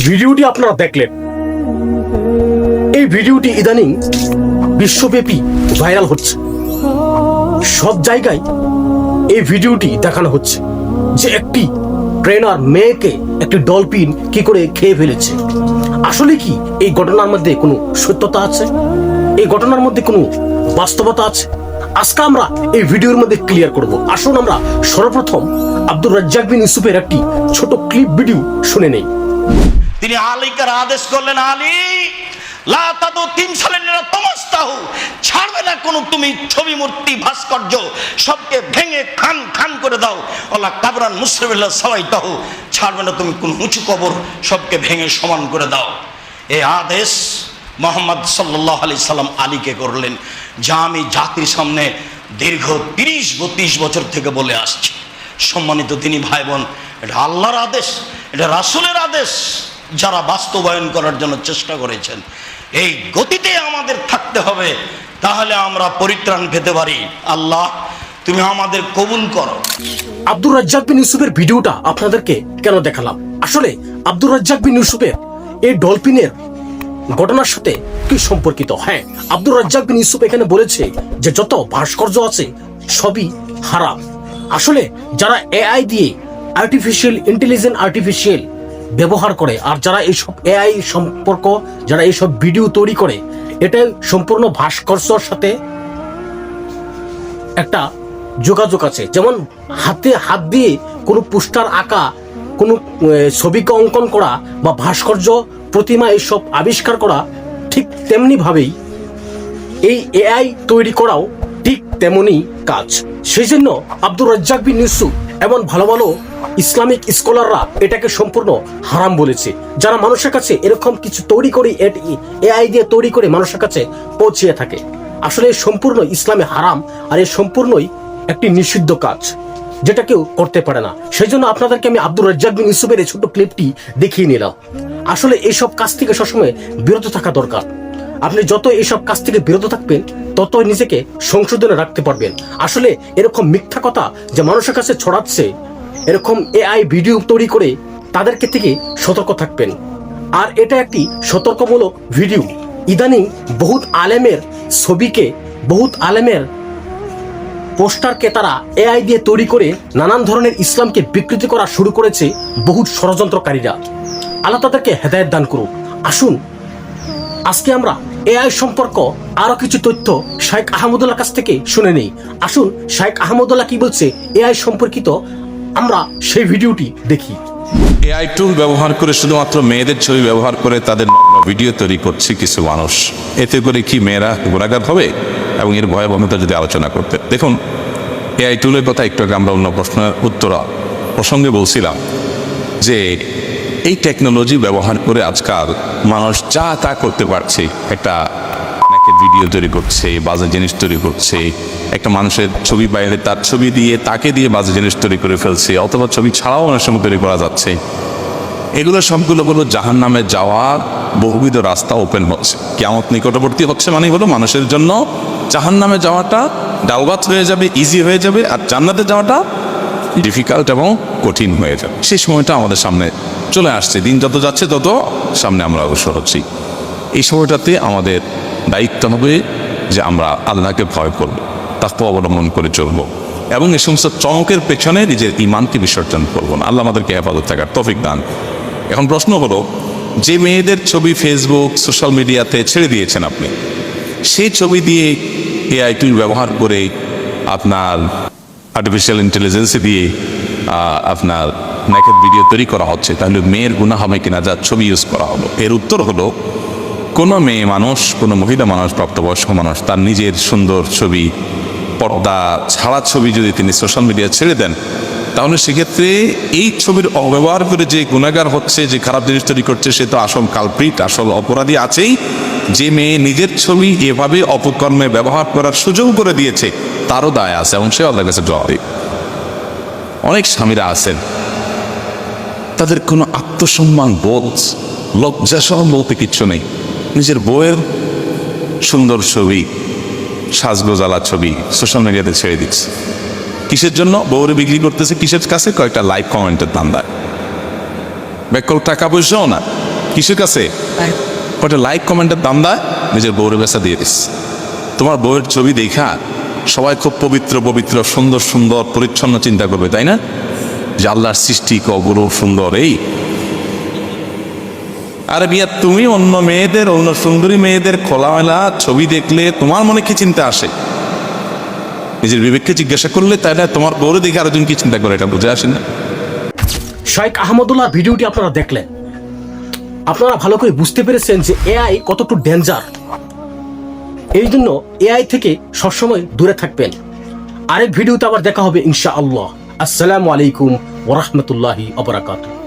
ভিডিওটি আপনারা দেখলেন, এই ভিডিওটি ইদানিং বিশ্বব্যাপী ভাইরাল হচ্ছে। সব জায়গায় এই ভিডিওটি দেখানো হচ্ছে যে একটি ট্রেনার মেয়েকে একটি ডলফিন কি করে খেয়ে ফেলেছে। আসলে কি এই ঘটনার মধ্যে কোনো সত্যতা আছে? এই ঘটনার মধ্যে কোনো বাস্তবতা আছে? আজকে আমরা এই ভিডিওর মধ্যে ক্লিয়ার করব। আসুন আমরা সর্বপ্রথম আব্দুর রাজ্জাক বিন ইউসুফের একটি ছোট ক্লিপ ভিডিও শুনে নেই। তিনি আলীকে আদেশ করলেন, আলী লা তাদু তিমসালিনা তামাস্তাহু, ছাড়বে না কোনো তুমি ছবি মূর্তি ভাস্কর্য, সবকে ভেঙে খান খান করে দাও। আল্লাহ কাবরান মুসরিবিল্লাহ সাওয়াইতাহু, ছাড়বে না তুমি কোন উঁচু কবর, সবকে ভেঙে সমান করে দাও। এই আদেশ মুহাম্মদ সাল্লাল্লাহু আলাইহি সাল্লাম আলীকে করলেন, যা আমি জাতির সামনে দীর্ঘ 30-32 বছর থেকে বলে আসছি। সম্মানিত তিনি ভাই বোন, এটা আল্লাহর আদেশ, এটা রাসূলের আদেশ, যারা বাস্তবায়ন করার জন্য চেষ্টা করেছেন। এই গতিতে আমাদের থাকতে হবে, তাহলে আমরা পরিত্রাণ পেতে পারি। আল্লাহ তুমি আমাদের কবুল করো। আব্দুর রাজ্জাক বিন ইউসুফের ভিডিওটা আপনাদেরকে কেন দেখালাম? আসলে আব্দুর রাজ্জাক বিন ইউসুফের এই ডলফিনের ঘটনার সাথে কি সম্পর্কিত? হ্যাঁ, আব্দুর রাজ্জাক বিন ইউসুফ এখানে বলেছে যে যত ভাস্কর্য আছে সবই হারাম। আসলে যারা এআই দিয়ে আর্টিফিশিয়াল ইন্টেলিজেন্স ব্যবহার করে, আর যারা এইসব এআই সম্পর্ক, যারা এইসব ভিডিও তৈরি করে, এটা সম্পূর্ণ ভাস্কর্যর সাথে একটা যোগাযোগ আছে। যেমন হাতে হাত দিয়ে কোনো পোস্টার আঁকা, কোনো ছবিকে অঙ্কন করা বা ভাস্কর্য প্রতিমা এইসব আবিষ্কার করা, ঠিক তেমনি ভাবেই এই এআই তৈরি করাও ঠিক তেমনই কাজ। সেই জন্য আব্দুর রাজ্জাক বিন ইউসুফ এমন ভালো ভালো ইসলামিক স্কলাররা এটাকে সম্পূর্ণ হারাম বলেছে। যারা মানুষের কাছে এরকম কিছু তৈরি করে, এআই দিয়ে তৈরি করে মানুষের কাছে পৌঁছিয়ে থাকে, আসলে সম্পূর্ণ ইসলামে হারাম, আর এই সম্পূর্ণই একটি নিষিদ্ধ কাজ, যেটা কেউ করতে পারে না। সেই জন্য আপনাদেরকে আমি আব্দুর রাজ্জাক বিন ইউসুফের এই ছোট্ট ক্লিপটি দেখিয়ে নিলাম। আসলে এইসব কাজ থেকে সবসময় বিরত থাকা দরকার। আপনি যত এইসব কাজ থেকে বিরত থাকবেন, ততই নিজেকে সংশোধনে রাখতে পারবেন। আসলে এরকম মিথ্যা কথা যে মানুষের কাছে ছড়াচ্ছে, এরকম এআই ভিডিও তৈরি করে, তাদেরকে থেকে সতর্ক থাকবেন। আর এটা একটি সতর্কমূলক ভিডিও। ইদানিং বহুত আলেমের ছবিকে, বহুত আলেমের পোস্টারকে তারা এআই দিয়ে তৈরি করে নানান ধরনের ইসলামকে বিকৃতি করা শুরু করেছে বহুত ষড়যন্ত্রকারীরা। আল্লাহ তাদেরকে হেদায়েত দান করুক। আসুন আজকে আমরা এআই সম্পর্ক আরো কিছু তথ্য শাইখ আহমদুল্লাহর কাছ থেকে শুনে নেই। আসুন শাইখ আহমদুল্লাহ কি বলছে এআই সম্পর্কিত, আমরা সেই ভিডিওটি দেখি। এআই টুল ব্যবহার করে শুধুমাত্র মেয়েদের ছবি ব্যবহার করে তাদের ভিডিও তৈরি করছে কিছু মানুষ। এতে করে কি মেয়েরা গুণাগার হবে? এবং এর ভয়াবহতা যদি আলোচনা করতে, দেখুন এআই টুলের কথা একটু আগে আমরা অন্য প্রশ্নের প্রসঙ্গে বলছিলাম যে এই টেকনোলজি ব্যবহার করে আজকাল মানুষ যা তা করতে পারছে। একটা ভিডিও তৈরি করছে, বাজে জিনিস তৈরি করছে, একটা মানুষের ছবি বাইরে তার ছবি দিয়ে তাকে দিয়ে বাজে জিনিস তৈরি করে ফেলছে, অথবা ছবি ছাড়াও অনেক সময় তৈরি করা যাচ্ছে। এগুলো সবগুলো হলো জাহান্নামে যাওয়ার বহুবিধ রাস্তা ওপেন হচ্ছে, কিয়ামত নিকটবর্তী হচ্ছে। মানে হলো মানুষের জন্য জাহান্নামে যাওয়াটা ডাউবাত হয়ে যাবে, ইজি হয়ে যাবে, আর জান্নাতে যাওয়াটা ডিফিকাল্ট এবং কঠিন হয়ে যাবে। সেই সময়টা আমাদের সামনে চলে আসছে। দিন যত যাচ্ছে তত সামনে আমরা অগ্রসর হচ্ছি। এই সময়টাতে আমাদের দায়িত্ব হবে যে আমরা আল্লাহকে ভয় করব, তাকওয়া অবলম্বন করে চলব, এবং এই সমস্ত চমকের পেছনে নিজের ঈমানকে বিসর্জন করব না। আল্লাহ আমাদেরকে হেফাজত থাকার তৌফিক দান। এখন প্রশ্ন হলো, যে মেয়েদের ছবি ফেসবুক সোশ্যাল মিডিয়াতে ছেড়ে দিয়েছেন আপনি, সেই ছবি দিয়ে এআই টুল ব্যবহার করে আপনার আর্টিফিশিয়াল ইন্টেলিজেন্স দিয়ে আপনার নেকেড ভিডিও তৈরি করা হচ্ছে, তাহলে মেয়ের গুনাহ হবে কিনা যার ছবি ইউজ করা হলো? এর উত্তর হলো, কোনো মেয়ে মানুষ, কোনো মহিলা মানুষ, প্রাপ্তবয়স্ক মানুষ তার নিজের সুন্দর ছবি, পর্দা ছাড়া ছবি যদি তিনি সোশ্যাল মিডিয়া ছেড়ে দেন, তাহলে সেক্ষেত্রে এই ছবির অব্যবহার করে যে গুনাহগার হচ্ছে, যে খারাপ জিনিস তৈরি করছে, সে তো আসল কালপ্রিট, আসল অপরাধী আছেই। যে মেয়ে নিজের ছবি এভাবে অপকর্মে ব্যবহার করার সুযোগ করে দিয়েছে, তারও দায় আছে, এবং সে আল্লাহর কাছে জবাব দিবে। অনেক স্বামীরা আছেন, তাদের কোনো আত্মসম্মান বোধ, লজ্জাসরম বলতে কিচ্ছু নেই। নিজের বউয়ের সুন্দর ছবি, সাজগোজালা ছবি সোশ্যাল মিডিয়াতে ছেড়ে দিচ্ছে। কিসের জন্য? বউরে বিক্রি করতেছে কিসের কাছে? কয়েকটা লাইক কমেন্টের ধান্দায়। ব্যাকল টাকা পয়সাও না, কিসের কাছে? ওটা লাইক কমেন্টের দান্দা নিজের বউরের কাছে দিয়ে দিস। তোমার বউয়ের ছবি দেখা সবাই খুব পবিত্র পবিত্র সুন্দর সুন্দর পরিচ্ছন্ন চিন্তা করবে, তাই না? যে আল্লাহর সৃষ্টি কগুলো সুন্দর। এই আরে বিয়া, তুমি অন্য মেয়েদের, অন্য সুন্দরী মেয়েদের খোলামেলা ছবি দেখলে তোমার মনে কি চিন্তা আসে? নিজের বিবেককে জিজ্ঞাসা করলে, তাই না? তোমার বউরে দেখে আরেকজন কি চিন্তা করে, এটা বুঝে আসে না? শেখ আহমদুল্লাহ ভিডিওটি আপনারা দেখলেন, আপনারা ভালো করে বুঝতে পেরেছেন যে এআই কতটুকু ডেঞ্জার। এই জন্য এআই থেকে সবসময় দূরে থাকবেন। আরেক ভিডিওতে আবার দেখা হবে ইনশাআল্লাহ। আসসালামু আলাইকুম ওয়া রাহমাতুল্লাহি ওয়া বারাকাতুহু।